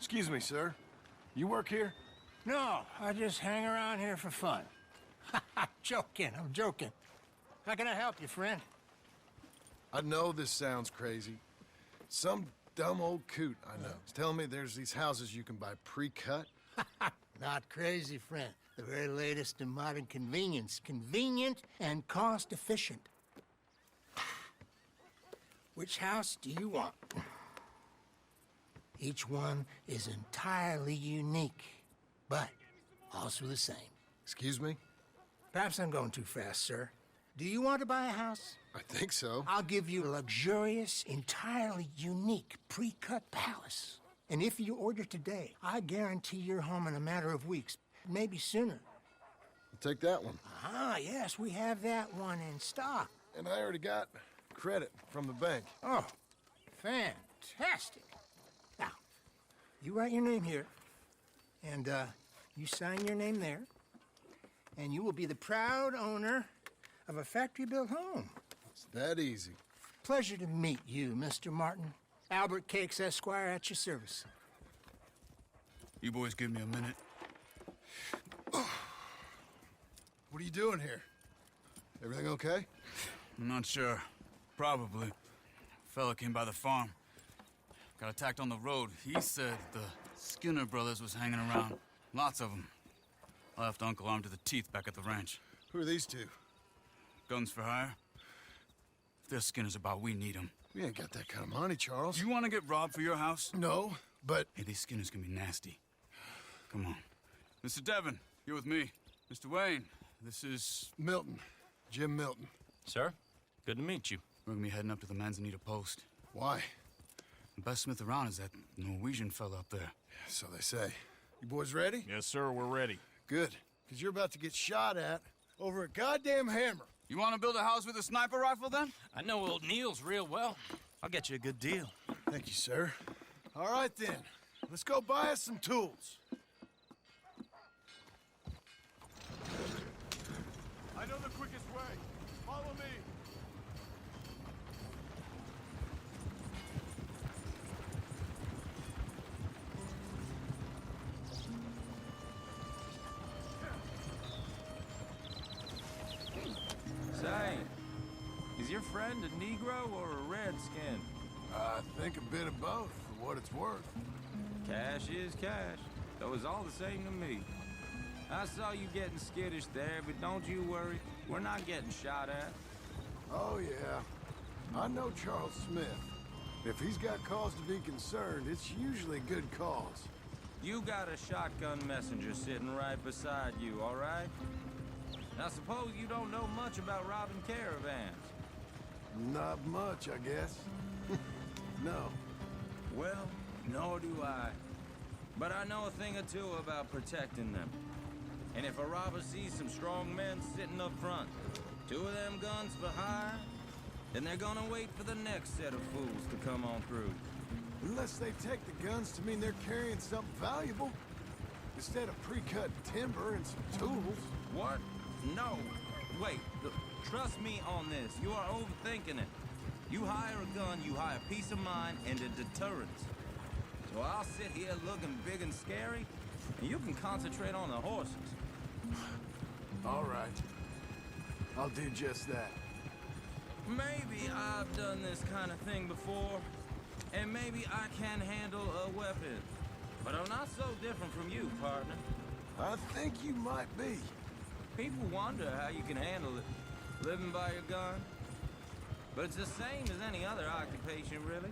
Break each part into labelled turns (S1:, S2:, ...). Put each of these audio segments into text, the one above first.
S1: Excuse me, sir. You work here?
S2: No, I just hang around here for fun. I'm joking. How can I help you, friend?
S1: I know this sounds crazy. Some dumb old coot I know is telling me there's these houses you can buy pre-cut.
S2: Not crazy, friend. The very latest in modern convenience. Convenient and cost-efficient. Which house do you want? Each one is entirely unique, but also the same.
S1: Excuse me?
S2: Perhaps I'm going too fast, sir. Do you want to buy a house?
S1: I think so.
S2: I'll give you a luxurious, entirely unique pre-cut palace. And if you order today, I guarantee you're home in a matter of weeks, maybe sooner.
S1: I'll take that one.
S2: Ah, yes, we have that one in stock.
S1: And I already got credit from the bank.
S2: Oh, fantastic. Now, you write your name here, and you sign your name there, and you will be the proud owner of a factory-built home.
S1: It's that easy.
S2: Pleasure to meet you, Mr. Martin. Albert Cakes, Esquire, at your service.
S3: You boys give me a minute.
S1: What are you doing here? Everything okay?
S3: I'm not sure. Probably. Fella came by the farm. Got attacked on the road. He said the Skinner brothers was hanging around. Lots of them. I left Uncle armed to the teeth back at the ranch.
S1: Who are these two?
S3: Guns for hire? If they're Skinner's about, we need them.
S1: We ain't got that kind of money, Charles.
S3: You want to get robbed for your house?
S1: No, but...
S3: Hey, these Skinners can be nasty. Come on. Mr. Devon, you're with me. Mr. Wayne, this is...
S1: Milton. Jim Milton.
S4: Sir, good to meet you.
S3: We're gonna be heading up to the Manzanita post.
S1: Why?
S3: The best smith around is that Norwegian fella up there.
S1: So they say. You boys ready?
S4: Yes, sir, we're ready.
S1: Good. Because you're about to get shot at over a goddamn hammer.
S3: You want to build a house with a sniper rifle, then?
S4: I know old Neil's real well. I'll get you a good deal.
S1: Thank you, sir. All right, then. Let's go buy us some tools.
S5: I know the quickest way. Follow me.
S6: Say, is your friend a Negro or a Redskin?
S1: I think a bit of both, for what it's worth.
S6: Cash is cash, though it's all the same to me. I saw you getting skittish there, but don't you worry. We're not getting shot at.
S1: Oh, yeah. I know Charles Smith. If he's got cause to be concerned, it's usually good cause.
S6: You got a shotgun messenger sitting right beside you, all right? I suppose you don't know much about robbing caravans.
S1: Not much, I guess. No.
S6: Well, nor do I. But I know a thing or two about protecting them. And if a robber sees some strong men sitting up front, 2 of them guns for hire, then they're gonna wait for the next set of fools to come on through.
S1: Unless they take the guns to mean they're carrying something valuable. Instead of pre-cut timber and some tools.
S6: What? No. Wait, trust me on this. You are overthinking it. You hire a gun, you hire peace of mind and a deterrence. So I'll sit here looking big and scary, and you can concentrate on the horses.
S1: All right. I'll do just that.
S6: Maybe I've done this kind of thing before, and maybe I can handle a weapon. But I'm not so different from you, partner.
S1: I think you might be.
S6: People wonder how you can handle it, living by your gun. But it's the same as any other occupation, really.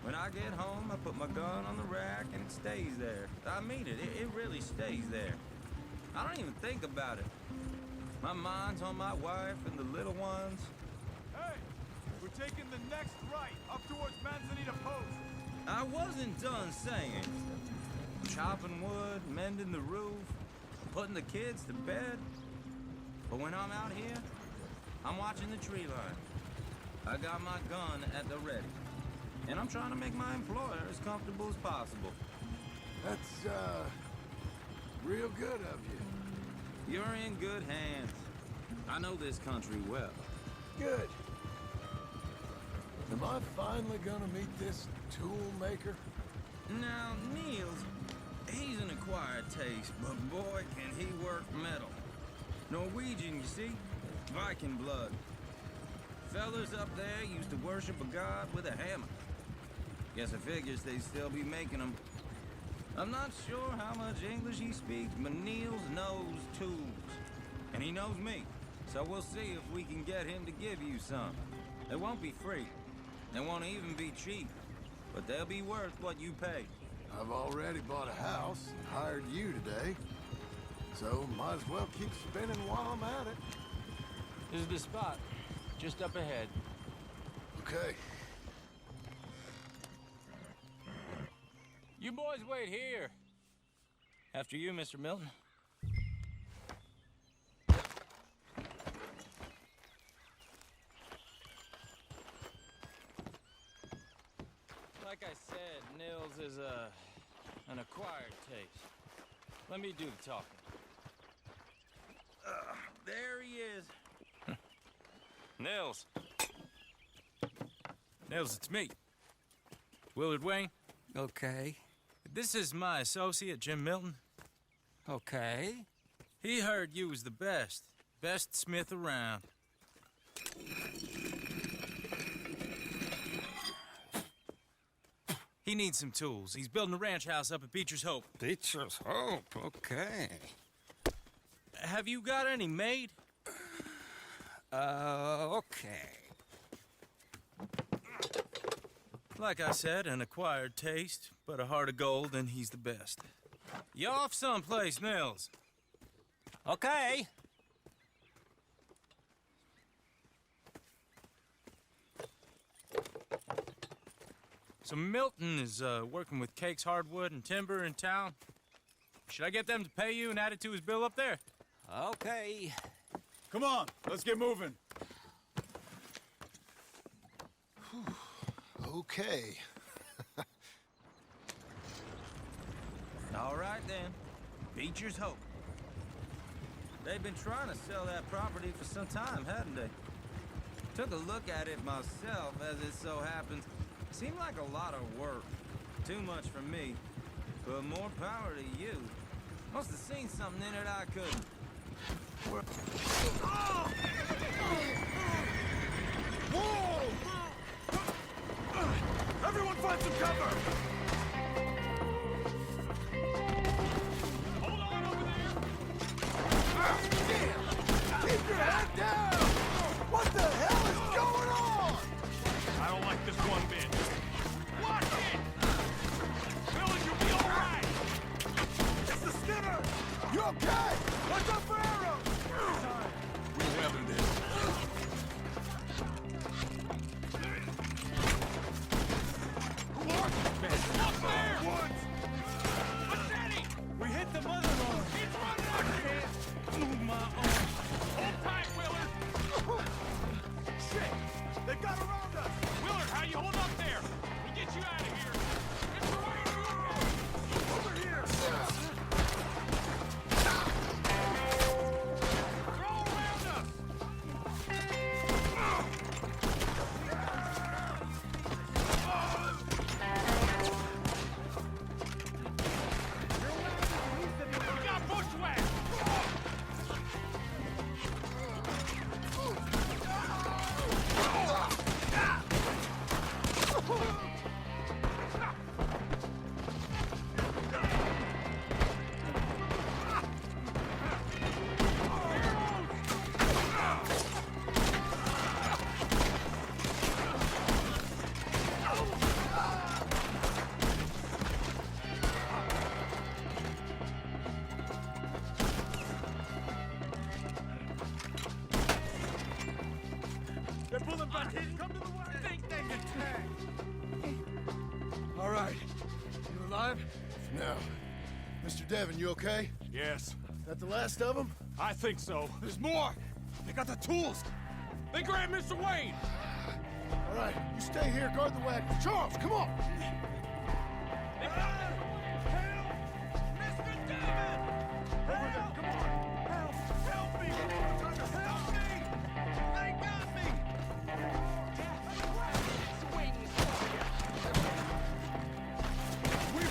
S6: When I get home, I put my gun on the rack and it stays there. I mean it, it really stays there. I don't even think about it. My mind's on my wife and the little ones.
S5: Hey, we're taking the next right, up towards Manzanita Post.
S6: I wasn't done saying. Chopping wood, mending the roof, putting the kids to bed. But when I'm out here, I'm watching the tree line. I got my gun at the ready. And I'm trying to make my employer as comfortable as possible.
S1: That's, real good of you.
S6: You're in good hands. I know this country well.
S1: Good. Am I finally gonna meet this tool maker?
S6: Now, Niels, he's an acquired taste, but boy, can he work metal. Norwegian, you see? Viking blood. Fellas up there used to worship a god with a hammer. Guess I figures they'd still be making them. I'm not sure how much English he speaks, but Niels knows tools. And he knows me. So we'll see if we can get him to give you some. They won't be free. They won't even be cheap. But they'll be worth what you pay.
S1: I've already bought a house and hired you today. So might as well keep spinning while I'm at it.
S4: This is the spot. Just up ahead.
S1: Okay.
S6: You boys wait here. After you, Mr. Milton. Like I said, Nils is an acquired taste. Let me do the talking. There he is. Nils. Nils, it's me. Willard Wayne.
S7: Okay.
S6: This is my associate, Jim Milton.
S7: Okay.
S6: He heard you was the best. Best smith around. He needs some tools. He's building a ranch house up at Beecher's Hope.
S7: Beecher's Hope. Okay.
S6: Have you got any made?
S7: Okay.
S6: Like I said, an acquired taste, but a heart of gold, and he's the best. You off someplace, Nils?
S7: Okay.
S6: So Milton is working with Cake's Hardwood and Timber in town. Should I get them to pay you and add it to his bill up there?
S7: Okay.
S5: Come on, let's get moving.
S1: Okay.
S6: All right, then. Beecher's Hope. They've been trying to sell that property for some time, hadn't they? Took a look at it myself, as it so happens. Seemed like a lot of work. Too much for me. But more power to you. Must have seen something in it I couldn't.
S5: Whoa! Everyone find some cover! Hold on over there!
S1: Damn! Keep your head down! What the hell is going on?
S5: I don't like this one bit. Watch it! Billy, you'll be all right! It's the Skinner!
S1: You okay?
S5: Watch out for arrows!
S1: We're weathering this.
S5: Up there! Woods! Machete! We hit the mother lode. It's running out of here! Move my arm. Hold tight, Willard! Shit! They got around us! Willard, how you hold up there? We'll get you out of here. Mr. Wayne, you okay? Over here! They're all around us! We got bushwhacked! They're pulling back in! Come to the wagon! I think they can tag!
S1: All right. You alive? No. Mr. Devon, you okay?
S5: Yes,
S1: That the last of them?
S5: I think so. There's more! They got the tools! They grabbed Mr. Wayne!
S1: All right, you stay here, guard the wagon. Charles, come on!
S5: They got Mr. Wayne! Help! Mr. Devon! Over there, come on! Help! Help me! Help me! They got me! We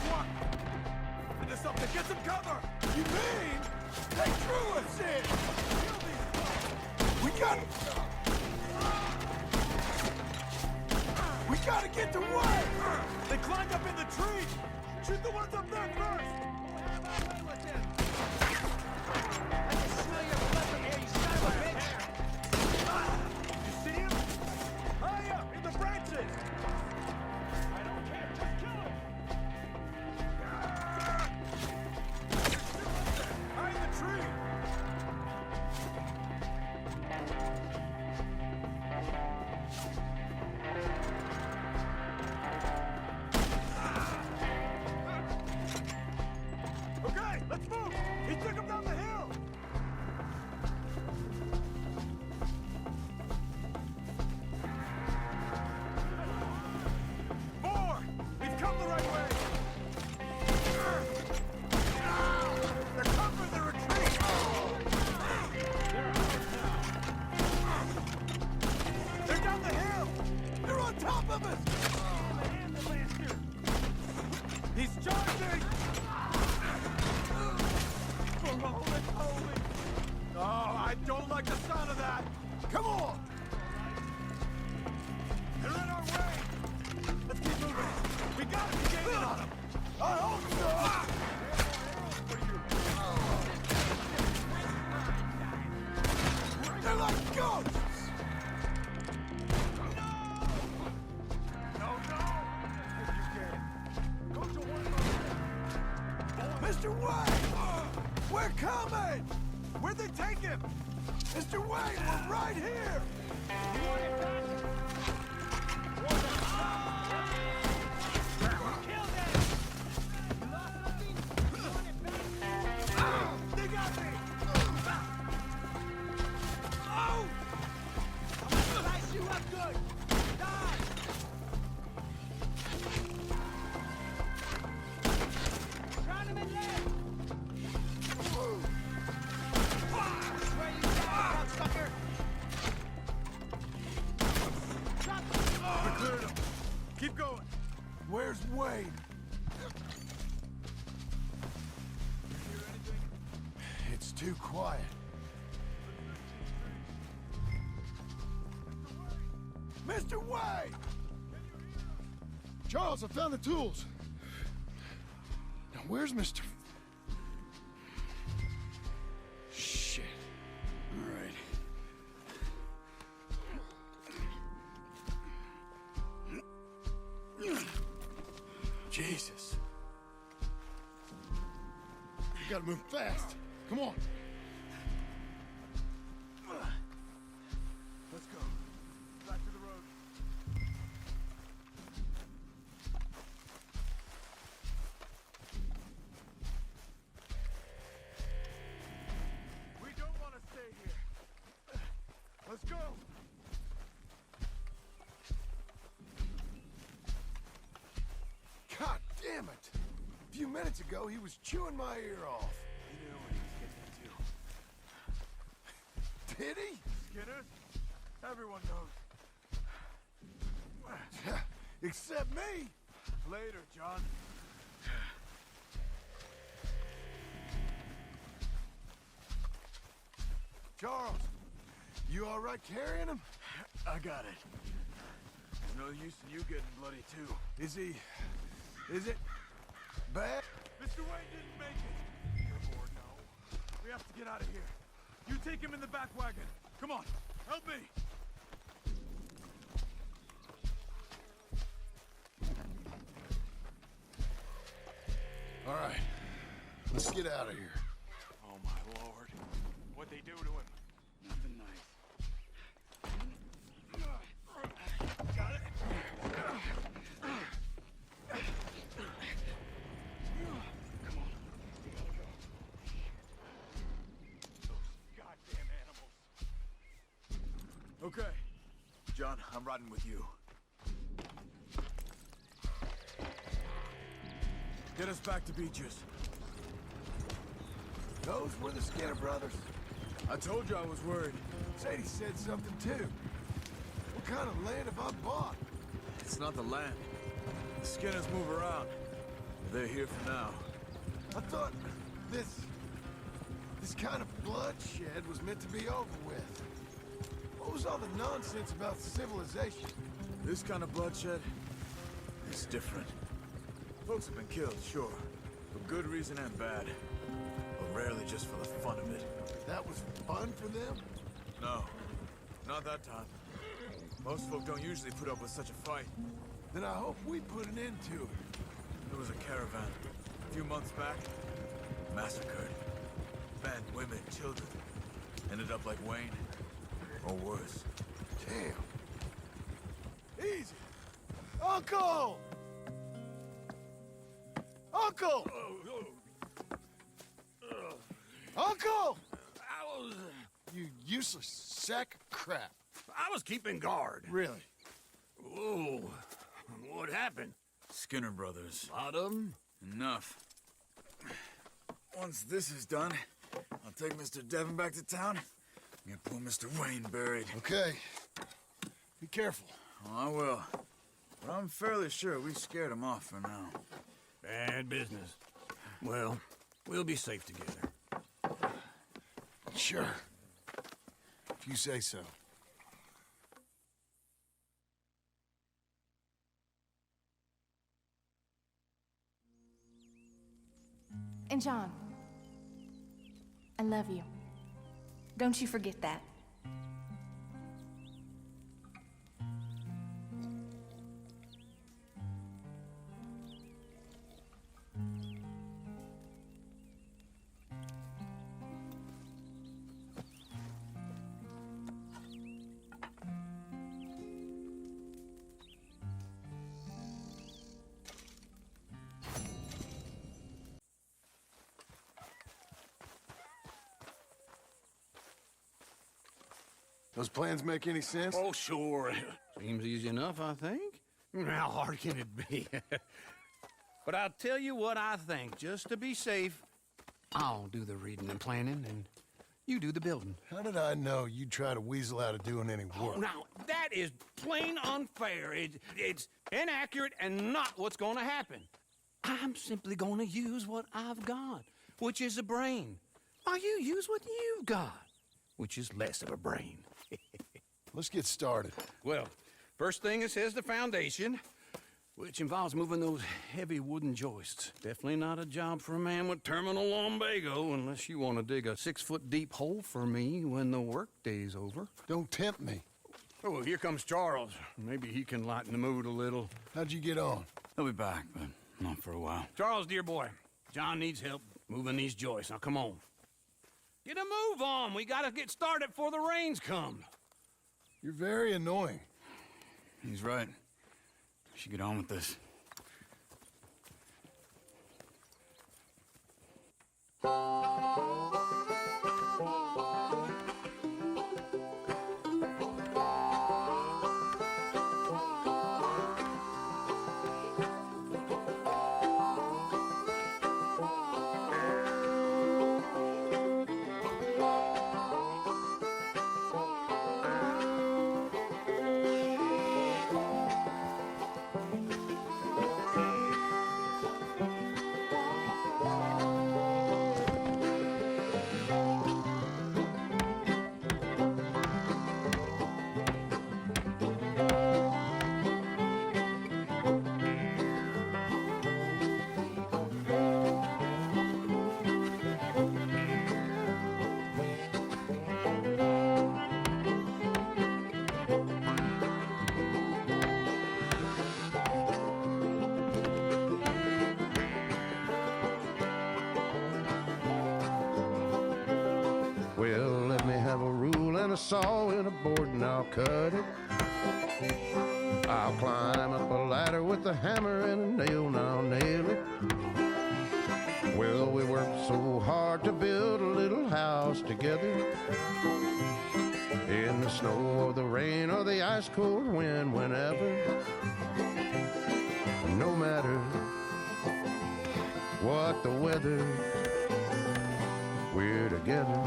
S5: Get away! They climbed up in the tree! Shoot the ones up there first! We'll have our way with them! I can smell your blood from here, you son of a bitch! You see him? High up, in the branches! I don't care, just kill him! High in the tree! Okay, let's move! He took him down the hill! Four! We've come the right way! They're covering the retreat! They're down the hill! They're on top of us! He's charging! Oh, I don't like the sound of that! Come on! They're in our way! Let's keep moving! We gotta be gaining on them! I hope so! They're like ghosts! No! If you can. Go to one of them! Mr. Wayne! We're coming! Where'd they take him? Mr. Wayne, we're right here! They got me! Oh! I'm gonna slice you up good! Die! Shot him in leg! We cleared him. Keep going. Where's Wade? It's too quiet. Mr. Wade!
S1: Charles, I found the tools. Now, where's Mr. Shit.
S3: All right.
S1: Jesus. You gotta move fast. Come on.
S5: Let's go. Back to the road. We don't want to stay here. Let's go.
S1: God damn it. A few minutes ago, he was chewing my ear off.
S5: He knew what he was getting into.
S1: Did he?
S5: Skinners? Everyone knows.
S1: Except me.
S5: Later, John.
S1: Charles, you all right carrying him?
S5: I got it. There's no use in you getting bloody, too.
S1: Is it bad?
S5: Mr. Wayne didn't make it. Dear Lord, no. We have to get out of here. You take him in the back wagon. Come on, help me.
S1: All right, let's get out of here.
S5: Oh, my Lord. What'd they do to him?
S3: Nothing nice.
S5: Got it. Goddamn animals. Okay. John, I'm riding with you. Get us back to Beaches.
S1: Those were the Skinner brothers.
S5: I told you I was worried.
S1: Sadie said something too. What kind of land have I bought?
S5: It's not the land. The Skinners move around. They're here for now.
S1: I thought this kind of bloodshed was meant to be over with. What was all the nonsense about civilization?
S5: This kind of bloodshed, It's different. Folks have been killed, sure. For good reason and bad. But rarely just for the fun of it.
S1: That was fun for them?
S5: No. Not that time. Most folk don't usually put up with such a fight.
S1: Then I hope we put an end to it.
S5: There was a caravan a few months back. Massacred. Men, women, children. Ended up like Wayne. Or worse.
S1: Damn. Easy. Uncle! Uncle! Uncle! You useless sack of crap.
S8: I was keeping guard.
S1: Really?
S8: Whoa. What happened?
S5: Skinner brothers.
S8: Lot of them?
S5: Enough. Once this is done, I'll take Mr. Devon back to town and get poor Mr. Wayne buried.
S1: Okay. Be careful.
S5: Oh, I will. But I'm fairly sure we scared him off for now.
S8: Bad business. Well, we'll be safe together.
S1: Sure. If you say so.
S9: And John, I love you. Don't you forget that.
S1: Those plans make any sense?
S8: Oh, sure. Seems easy enough, I think. How hard can it be? But I'll tell you what I think. Just to be safe, I'll do the reading and planning, and you do the building.
S1: How did I know you'd try to weasel out of doing any work?
S8: Oh, now, that is plain unfair. It's inaccurate and not what's going to happen. I'm simply going to use what I've got, which is a brain, while you use what you've got, which is less of a brain.
S1: Let's get started.
S8: Well, first thing it says the foundation, which involves moving those heavy wooden joists. Definitely not a job for a man with terminal lumbago, unless you want to dig a 6-foot deep hole for me when the workday's over.
S1: Don't tempt me.
S8: Oh, here comes Charles. Maybe he can lighten the mood a little.
S1: How'd you get on?
S3: He'll be back, but not for a while.
S8: Charles, dear boy, John needs help moving these joists. Now, come on. Get a move on. We gotta get started before the rains come.
S1: You're very annoying.
S3: He's right. We should get on with this.
S10: Well, let me have a rule and a saw and a board and I'll cut it. I'll climb up a ladder with a hammer and a nail and I'll nail it. Well, we worked so hard to build a little house together. In the snow or the rain or the ice cold wind, whenever. No matter what the weather, we're together.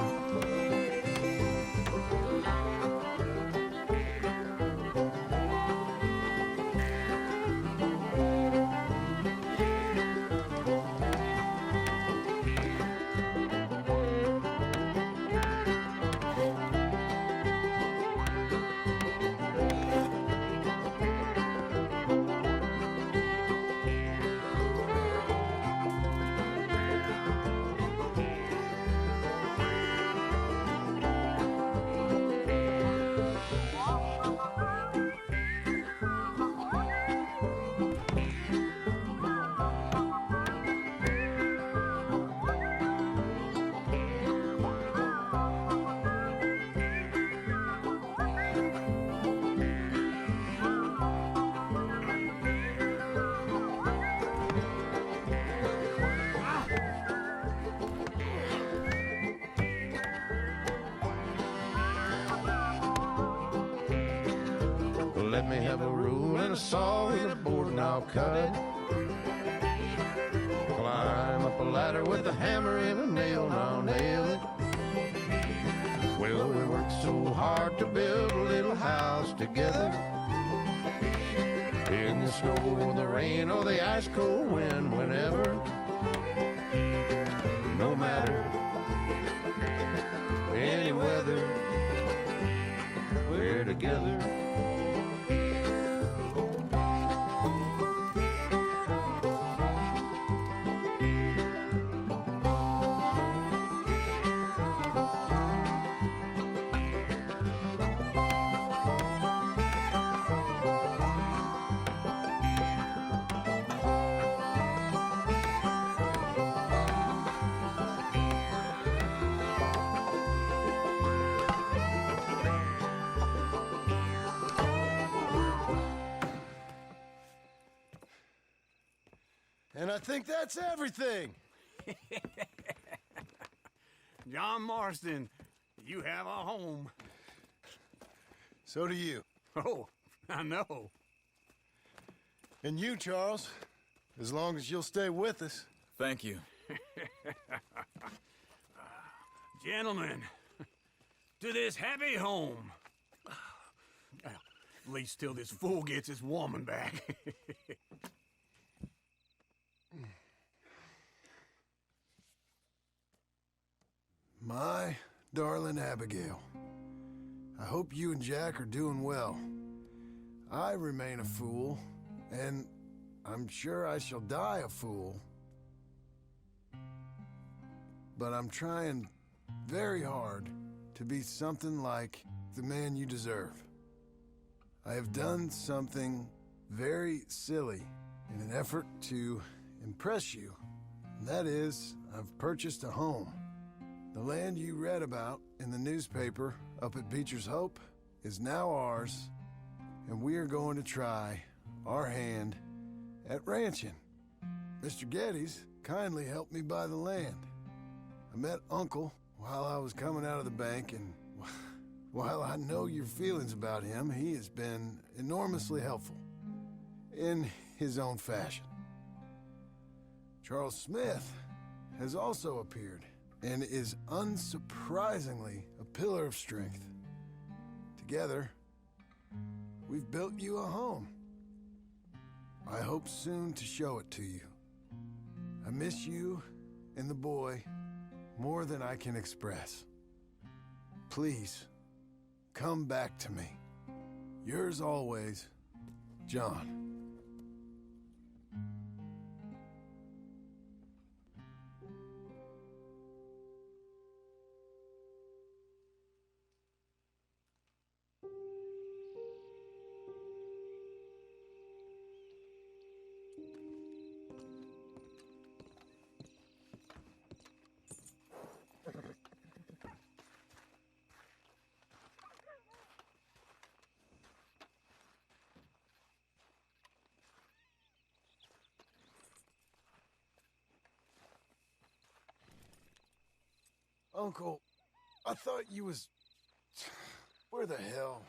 S10: let me have a rule and a saw and a board and I'll cut it. Climb up a ladder with a hammer and a nail and I'll nail it. Well, we worked so hard to build a little house together. In the snow or the rain or the ice cold wind, whenever. No matter any weather, we're together.
S1: And I think that's everything.
S8: John Marston, you have a home.
S1: So do you.
S8: Oh, I know.
S1: And you, Charles, as long as you'll stay with us.
S3: Thank you.
S8: Gentlemen, to this happy home. At least till this fool gets his woman back.
S1: My darling Abigail, I hope you and Jack are doing well. I remain a fool, and I'm sure I shall die a fool. But I'm trying very hard to be something like the man you deserve. I have done something very silly in an effort to impress you. And that is, I've purchased a home. The land you read about in the newspaper up at Beecher's Hope is now ours, and we are going to try our hand at ranching. Mr. Geddes kindly helped me buy the land. I met Uncle while I was coming out of the bank, and while I know your feelings about him, he has been enormously helpful in his own fashion. Charles Smith has also appeared and is unsurprisingly a pillar of strength. Together, we've built you a home. I hope soon to show it to you. I miss you and the boy more than I can express. Please, come back to me. Yours always, John. Uncle, I thought you was... Where the hell?